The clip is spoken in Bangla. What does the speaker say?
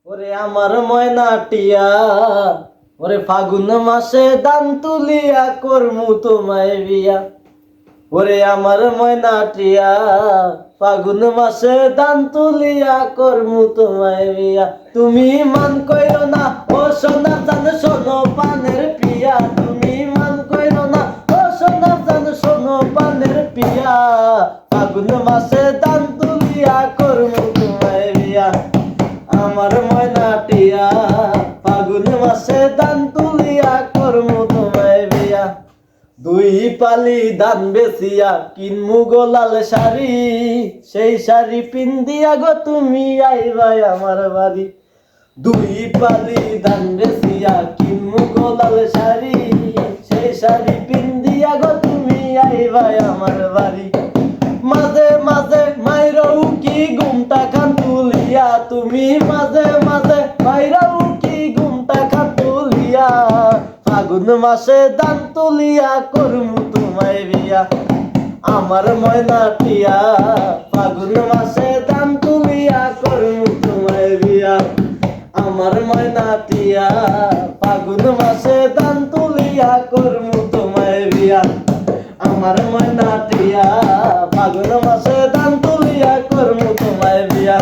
ওরে আমার ময়না টিয়া, ওরে ফাগুন মাসে দান তুলিয়া করমু তোমায় বিয়া। ওরে আমার ময়না টিয়া, ফাগুন মাসে দান তুলিয়া করমু তোমায় বিয়া। তুমি মান কইরো না ও সোনা জান শোনো পানের পিয়া, তুমি মান কইরো না ও সোনা জান শোনো পানের পিয়া। ফাগুন মাসে দান তুলিয়া করমু তোমায় বিয়া। আমার ময়না টিয়া, ফাগুন মাসে দান তুলিয়া করমু তোমায় বিয়া। দুই পালি ধান বেচিয়া কিনমু গোলাল শাড়ি, সেই শাড়ি পিন্দিয়া গো তুমি আইবাই আমার বাড়ি। দুই পালি ধান বেচিয়া কিনমু গোলাল শাড়ি, সেই শাড়ি পিন্দিয়া গো তুমি আইবাই আমার বাড়ি। মাঝে মাঝে মাইরাও কি ঘুমটা খান তুলিয়া, তুমি মাঝে মাঝে মাইরাও কি ঘুমটা খান তুলিয়া। ফাগুন মাসে দান তুলিয়া করমু তোমায় বিয়া। আমার ময়না টিয়া, ফাগুন মাসে দান তুলিয়া করমু তোমায় বিয়া। আমার ময়না টিয়া, ফাগুন মাসে দান তুলিয়া করমু তোমায় বিয়া। আমার ময়না টিয়া, ফাগুন মাসে দান তুলিয়া করমু তোমায় বিয়া।